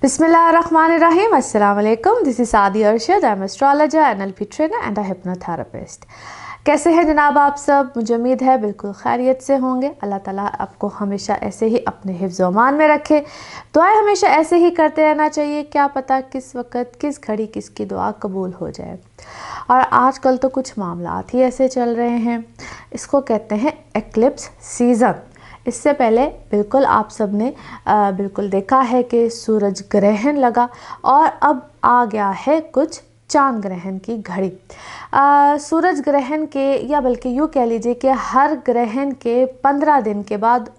Bismillahirrahmanirrahim. Assalamu alaikum. This is Saadi Arshad. I'm astrologer, NLP trainer and a hypnotherapist. कैसे हैं जनाब आप सब? मुझे उम्मीद है बिल्कुल खैरियत से होंगे। अल्लाह ताला आपको हमेशा ऐसे ही अपने हिफ्ज़ व अमान में रखे। दुआएं हमेशा ऐसे ही करते रहना चाहिए, क्या पता किस वक्त किस घड़ी किसकी दुआ कबूल हो जाए। और आजकल तो कुछ मामलात ही ऐसे चल रहे हैं, इसको कहते हैं एक्लिप्स सीज़न। इससे पहले बिल्कुल आप सब ने बिल्कुल देखा है कि सूरज ग्रहण लगा और अब आ गया है कुछ चांद ग्रहण की घड़ी। सूरज ग्रहण के या बल्कि यूँ कह लीजिए कि हर ग्रहण के 15 दिन के बाद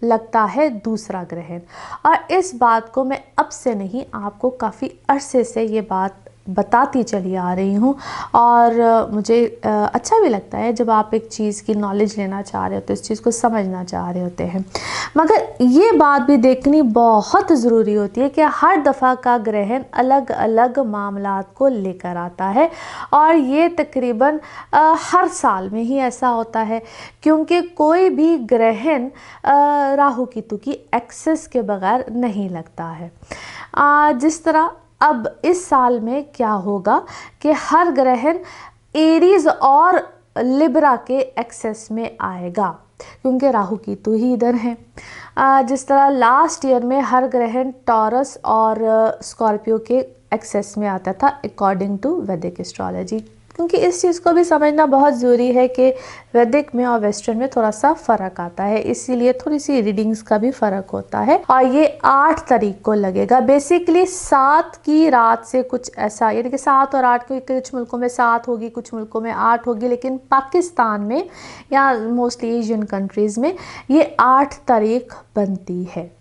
लगता है दूसरा ग्रहण। और इस बात को मैं अब से नहीं, आपको काफ़ी अरसे से ये बात बताती चली आ रही हूँ। और मुझे अच्छा भी लगता है जब आप एक चीज़ की नॉलेज लेना चाह रहे होते, इस चीज़ को समझना चाह रहे होते हैं। मगर ये बात भी देखनी बहुत ज़रूरी होती है कि हर दफ़ा का ग्रहण अलग अलग मामलात को लेकर आता है और ये तकरीबन हर साल में ही ऐसा होता है, क्योंकि कोई भी ग्रहण राहु केतु की एक्सेस के बगैर नहीं लगता है। जिस तरह अब इस साल में क्या होगा कि हर ग्रहण एरीज और लिब्रा के एक्सेस में आएगा, क्योंकि राहु केतु ही इधर हैं। जिस तरह लास्ट ईयर में हर ग्रहण टॉरस और स्कॉर्पियो के एक्सेस में आता था अकॉर्डिंग टू वैदिक एस्ट्रोलॉजी। क्योंकि इस चीज़ को भी समझना बहुत ज़रूरी है कि वैदिक में और वेस्टर्न में थोड़ा सा फ़र्क आता है, इसीलिए थोड़ी सी रीडिंग्स का भी फ़र्क होता है। और ये 8 तारीख को लगेगा। बेसिकली 7 की रात से कुछ ऐसा, यानी कि 7 और 8 को, कुछ मुल्कों में 7 होगी, कुछ मुल्कों में 8 होगी, लेकिन पाकिस्तान में या मोस्टली एशियन कंट्रीज़ में ये 8 तारीख बनती है।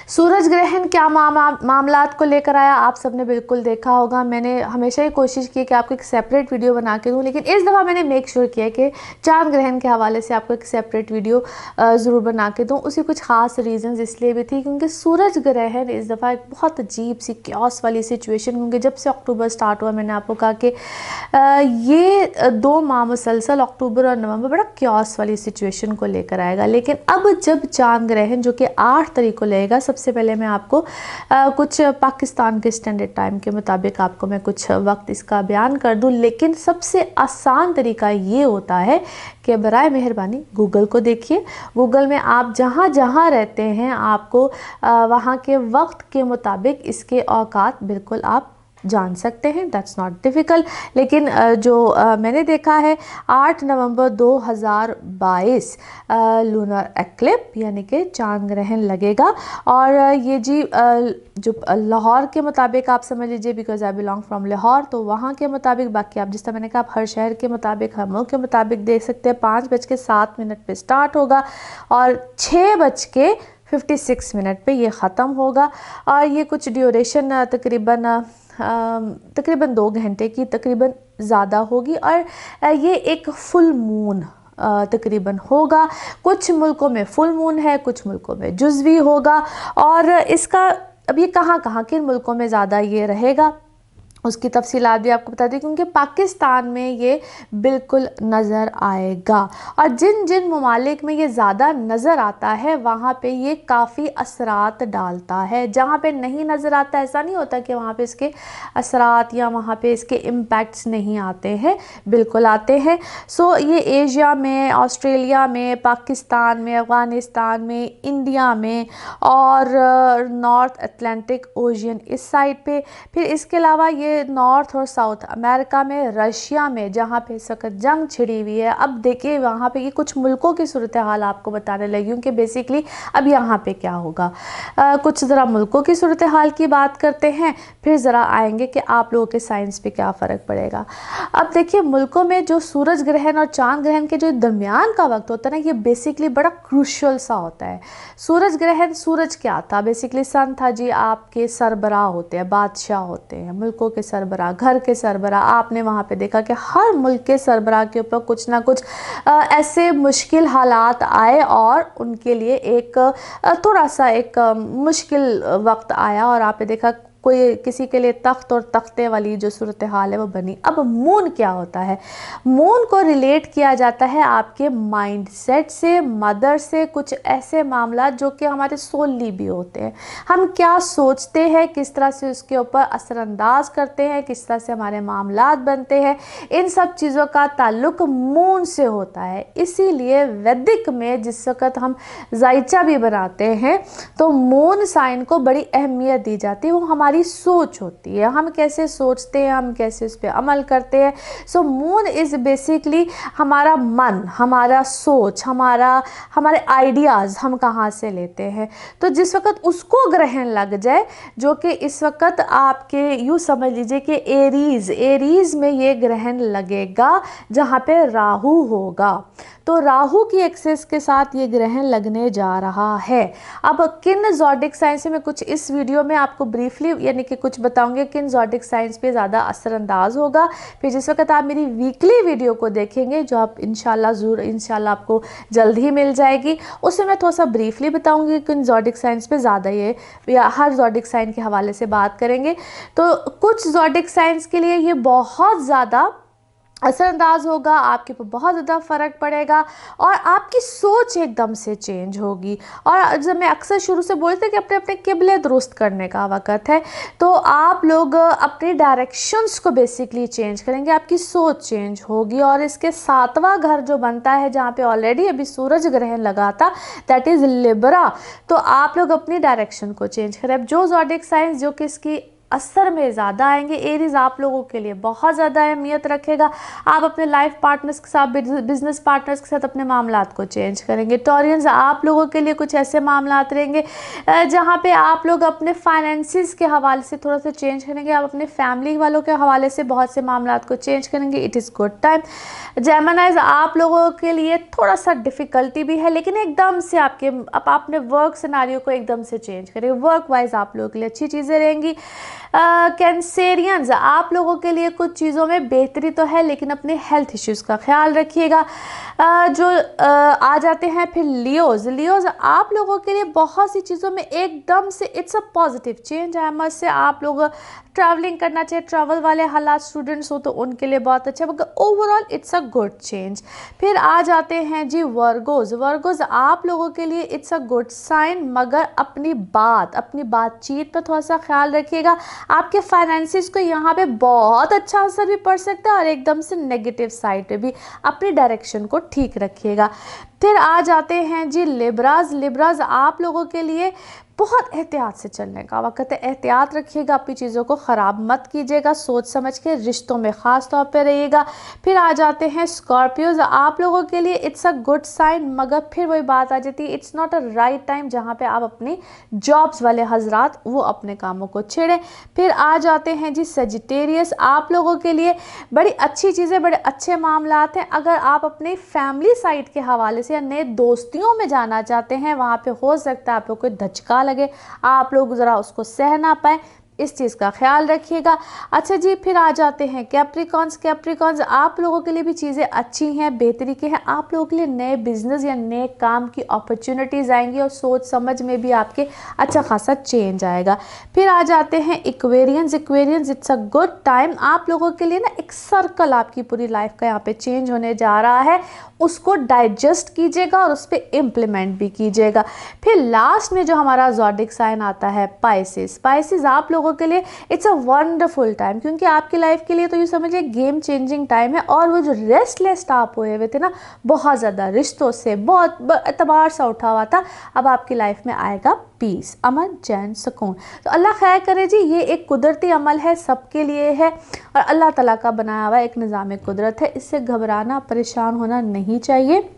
सूरज ग्रहण क्या मामलात को लेकर आया, आप सबने बिल्कुल देखा होगा। मैंने हमेशा ही कोशिश की कि आपको एक सेपरेट वीडियो बना के दूं, लेकिन इस दफ़ा मैंने मेक श्योर किया कि चांद ग्रहण के हवाले से आपको एक सेपरेट वीडियो ज़रूर बना के दूं। उसी कुछ ख़ास रीज़न्स इसलिए भी थी क्योंकि सूरज ग्रहण इस दफ़ा एक बहुत अजीब सी क्योस वाली सिचुएशन, क्योंकि जब से अक्टूबर स्टार्ट हुआ मैंने आपको कहा कि ये 2 माह मुसलसल अक्टूबर और नवंबर बड़ा क्योस वाली सिचुएशन को लेकर आएगा। लेकिन अब जब चांद ग्रहण जो कि 8 तारीख को लगेगा, सबसे पहले मैं आपको कुछ पाकिस्तान के स्टैंडर्ड टाइम के मुताबिक आपको मैं कुछ वक्त इसका बयान कर दूं। लेकिन सबसे आसान तरीका ये होता है कि बराए मेहरबानी गूगल को देखिए। गूगल में आप जहाँ जहाँ रहते हैं आपको वहाँ के वक्त के मुताबिक इसके औकात बिल्कुल आप जान सकते हैं। That's not difficult. लेकिन जो मैंने देखा है 8 नवंबर 2022 लूनर एक्लिप यानी कि चांद ग्रहण लगेगा। और ये जी जो लाहौर के मुताबिक आप समझ लीजिए, because I belong from Lahore, तो वहाँ के मुताबिक, बाकी आप जिस तरह मैंने कहा आप हर शहर के मुताबिक, हर मुल्क के मुताबिक देख सकते हैं, 5:07 पे स्टार्ट होगा और 6:56 पे ये ख़त्म होगा। और ये कुछ ड्यूरेशन तकरीबन 2 घंटे की तकरीबन ज़्यादा होगी। और ये एक फुल मून तकरीबन होगा। कुछ मुल्कों में फुल मून है, कुछ मुल्कों में जुज़वी होगा। और इसका अब ये कहाँ किन मुल्कों में ज़्यादा ये रहेगा उसकी तफसीलात भी आपको बता दी, क्योंकि पाकिस्तान में ये बिल्कुल नज़र आएगा। और जिन जिन ममालिक में ये ज़्यादा नज़र आता है वहाँ पे ये काफ़ी असरात डालता है। जहाँ पे नहीं नज़र आता, ऐसा नहीं होता कि वहाँ पे इसके असरात या वहाँ पे इसके इम्पैक्ट्स नहीं आते हैं, बिल्कुल आते हैं। सो ये एशिया में, ऑस्ट्रेलिया में, पाकिस्तान में, अफ़गानिस्तान में, इंडिया में और नॉर्थ अटलांटिक ओशियन इस साइड पे। फिर इसके अलावा ये नॉर्थ और साउथ अमेरिका में, रशिया में, जहाँ पे इस वक्त जंग छिड़ी हुई है। अब देखिए वहाँ पे ये कुछ मुल्कों की सूरत हाल आपको बताने लगी हूँ कि बेसिकली अब यहाँ पे क्या होगा। कुछ ज़रा मुल्कों की सूरत हाल की बात करते हैं, फिर ज़रा आएंगे कि आप लोगों के साइंस पे क्या फ़र्क पड़ेगा। अब देखिए मुल्कों में जो सूरज ग्रहण और चांद ग्रहण के जो दरमियान का वक्त होता है ना, ये बेसिकली बड़ा क्रूशल सा होता है। सूरज ग्रहण, सूरज क्या था? बेसिकली सन था जी, आपके सरबराह होते हैं, बादशाह होते हैं, मुल्कों के सरबराह, घर के सरबराह। आपने वहाँ पे देखा कि हर मुल्क के सरबराह के ऊपर कुछ ना कुछ ऐसे मुश्किल हालात आए और उनके लिए एक थोड़ा सा एक मुश्किल वक्त आया। और आपने देखा कोई किसी के लिए तख्त और तख्ते वाली जो सूरत हाल है वो बनी। अब मून क्या होता है? मून को रिलेट किया जाता है आपके माइंड सेट से, मदर से, कुछ ऐसे मामला जो कि हमारे सोली भी होते हैं। हम क्या सोचते हैं, किस तरह से उसके ऊपर असरअंदाज करते हैं, किस तरह से हमारे मामलात बनते हैं, इन सब चीज़ों का ताल्लुक मून से होता है। इसीलिए वैदिक में जिस वक्त हम जायचा भी बनाते हैं तो मून साइन को बड़ी अहमियत दी जाती है। वो हमारी सोच होती है, हम कैसे सोचते हैं, हम कैसे उस पर अमल करते हैं। सो मून इज़ बेसिकली हमारा मन, हमारा सोच, हमारे आइडियाज़ हम कहाँ से लेते हैं। तो जिस वक्त उसको ग्रहण लग जाए, जो कि इस वक्त आपके यूँ समझ लीजिए कि एरीज़ में ये ग्रहण लगेगा जहाँ पे राहु होगा, तो राहु की एक्सेस के साथ ये ग्रहण लगने जा रहा है। अब किन ज़ोडिक साइंस में कुछ इस वीडियो में आपको ब्रीफली यानी कि कुछ बताऊंगे किन ज़ोडिक साइंस पे ज़्यादा असरअंदाज होगा। फिर जिस वक्त आप मेरी वीकली वीडियो को देखेंगे, जो आप इंशाल्लाह आपको जल्द ही मिल जाएगी, उसमें मैं थोड़ा सा ब्रीफली बताऊंगी किन ज़ोडिक साइंस पे ज़्यादा ये, या हर ज़ोडिक साइन के हवाले से बात करेंगे। तो कुछ ज़ोडिक साइंस के लिए ये बहुत ज़्यादा असरअंदाज होगा, आपके ऊपर बहुत ज़्यादा फ़र्क पड़ेगा और आपकी सोच एकदम से चेंज होगी। और जब मैं अक्सर शुरू से बोलते कि अपने अपने किबले दुरुस्त करने का वक़्त है, तो आप लोग अपने डायरेक्शंस को बेसिकली चेंज करेंगे, आपकी सोच चेंज होगी। और इसके 7वां घर जो बनता है, जहाँ पे ऑलरेडी अभी सूरज ग्रहण लगा था, दैट इज़ लिब्रा, तो आप लोग अपनी डायरेक्शन को चेंज करें। अब जो ज़ोडिक साइंस जो कि इसकी असर में ज़्यादा आएंगे, एरीज आप लोगों के लिए बहुत ज़्यादा अहमियत रखेगा। आप अपने लाइफ पार्टनर्स के साथ, बिजनेस पार्टनर्स के साथ अपने मामलात को चेंज करेंगे। टॉरियंस आप लोगों के लिए कुछ ऐसे मामलात रहेंगे जहाँ पे आप लोग अपने फाइनेंसिस के हवाले से थोड़ा सा चेंज करेंगे, आप अपने फैमिली वालों के हवाले से बहुत से मामलात को चेंज करेंगे। It is good time. जेमिनाइज आप लोगों के लिए थोड़ा सा डिफ़िकल्टी भी है, लेकिन एकदम से आप अपने वर्क सिनारियो को एकदम से चेंज करेंगे। वर्क वाइज आप लोगों के लिए अच्छी चीज़ें रहेंगी। कैंसेरियंस आप लोगों के लिए कुछ चीज़ों में बेहतरी तो है, लेकिन अपने हेल्थ इश्यूज़ का ख्याल रखिएगा। आ जाते हैं फिर लियोज आप लोगों के लिए बहुत सी चीज़ों में एकदम से इट्स अ पॉजिटिव चेंज है। मत से आप लोग ट्रैवलिंग करना चाहिए, ट्रैवल वाले हालात स्टूडेंट्स हो तो उनके लिए बहुत अच्छा, मगर overall it's a good change. फिर आ जाते हैं जी वर्गोज आप लोगों के लिए इट्स अ गुड साइन, मगर अपनी बातचीत पर थोड़ा सा ख्याल रखिएगा। आपके फाइनेंसिस को यहाँ पे बहुत अच्छा असर भी पड़ सकता है और एकदम से नेगेटिव साइड पे भी अपनी डायरेक्शन को ठीक रखिएगा। फिर आ जाते हैं जी लिब्राज आप लोगों के लिए बहुत एहतियात से चलने का वक्त है। एहतियात रखिएगा, अपनी चीज़ों को ख़राब मत कीजिएगा, सोच समझ के रिश्तों में ख़ास तौर पे रहिएगा। फिर आ जाते हैं स्कॉर्पियोज आप लोगों के लिए इट्स अ गुड साइन, मगर फिर वही बात आ जाती है it's not a right time जहाँ पे आप अपनी जॉब्स वाले हजरात वो अपने कामों को छेड़ें। फिर आ जाते हैं जी सजिटेरियस आप लोगों के लिए बड़ी अच्छी चीज़ें, बड़े अच्छे मामलात हैं। अगर आप अपनी फैमिली साइड के हवाले से या नए दोस्तियों में जाना चाहते हैं, वहाँ पे हो सकता है आपको कोई धचका लगे, आप लोग ज़रा उसको सह ना पाएँ, इस चीज़ का ख्याल रखिएगा। अच्छा जी, फिर आ जाते हैं कैप्रिकॉन्स आप लोगों के लिए भी चीज़ें अच्छी हैं, बेहतरी के हैं। आप लोगों के लिए नए बिजनेस या नए काम की अपॉर्चुनिटीज़ आएंगी और सोच समझ में भी आपके अच्छा खासा चेंज आएगा। फिर आ जाते हैं इक्वेरियंस इट्स अ गुड टाइम आप लोगों के लिए ना एक सर्कल आपकी पूरी लाइफ का यहाँ पे चेंज होने जा रहा है, उसको डाइजेस्ट कीजिएगा और उस पर इम्प्लीमेंट भी कीजिएगा। फिर लास्ट में जो हमारा ज़ोडिक साइन आता है पाइसिस आप लोगों के लिए इट्स अ वंडरफुल टाइम, क्योंकि आपकी लाइफ के लिए तो ये समझिए गेम चेंजिंग टाइम है। और वो जो रेस्टलेस आप हुए हुए थे ना, बहुत ज़्यादा रिश्तों से बहुत एतबार सा उठा हुआ था, अब आपकी लाइफ में आएगा पीस, अमन, चैन, सुकून। तो अल्लाह खैर करे जी, ये एक कुदरती अमल है, सबके लिए है और अल्लाह ताला का बनाया हुआ एक निज़ाम कुदरत है। इससे घबराना, परेशान होना नहीं चाहिए।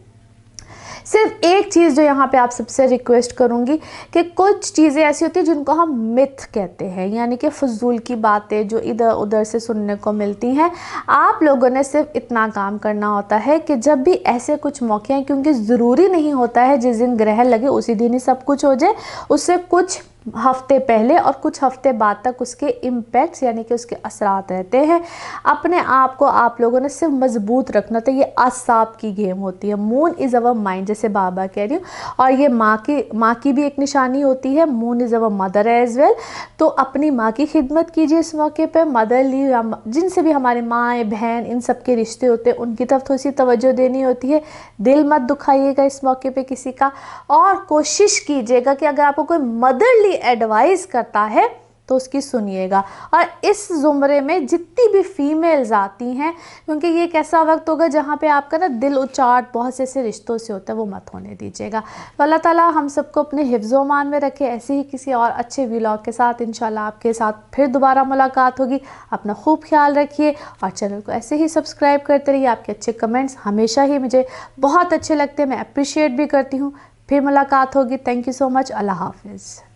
सिर्फ एक चीज़ जो यहाँ पे आप सबसे रिक्वेस्ट करूँगी कि कुछ चीज़ें ऐसी होती हैं जिनको हम मिथ कहते हैं, यानी कि फजूल की बातें जो इधर उधर से सुनने को मिलती हैं। आप लोगों ने सिर्फ इतना काम करना होता है कि जब भी ऐसे कुछ मौके हैं, क्योंकि ज़रूरी नहीं होता है जिस दिन ग्रहण लगे उसी दिन ही सब कुछ हो जाए, उससे कुछ हफ्ते पहले और कुछ हफ्ते बाद तक उसके इम्पैक्ट्स यानी कि उसके असरात रहते हैं। अपने आप को आप लोगों ने सिर्फ मजबूत रखना। तो ये असाब की गेम होती है। मून इज़ अवर माइंड, जैसे बाबा कह रही हूँ, और ये माँ की भी एक निशानी होती है। Moon is our mother as well. तो अपनी माँ की खिदमत कीजिए इस मौके पर। मदरली जिनसे भी हमारे माँ बहन इन सब के रिश्ते होते हैं उनकी तरफ थोड़ी सी तवज्जो देनी होती है। दिल मत दुखाइएगा इस मौके पे किसी का, और कोशिश कीजिएगा कि अगर आपको कोई मदरली एडवाइस करता है तो उसकी सुनिएगा। और इस ज़ुमरे में जितनी भी फीमेल्स आती हैं, क्योंकि ये एक ऐसा वक्त होगा जहाँ पे आपका ना दिल उचाट बहुत से ऐसे रिश्तों से होता है, वो मत होने दीजिएगा। तो अल्लाह ताला हम सबको अपने हिफ्ज़ व अमान में रखे। ऐसे ही किसी और अच्छे व्लॉग के साथ इंशाल्लाह आपके साथ फिर दोबारा मुलाकात होगी। अपना खूब ख्याल रखिए और चैनल को ऐसे ही सब्सक्राइब करते रहिए। आपके अच्छे कमेंट्स हमेशा ही मुझे बहुत अच्छे लगते हैं, मैं अप्रिशिएट भी करती हूँ। फिर मुलाकात होगी। Thank you so much. अल्लाह हाफिज़।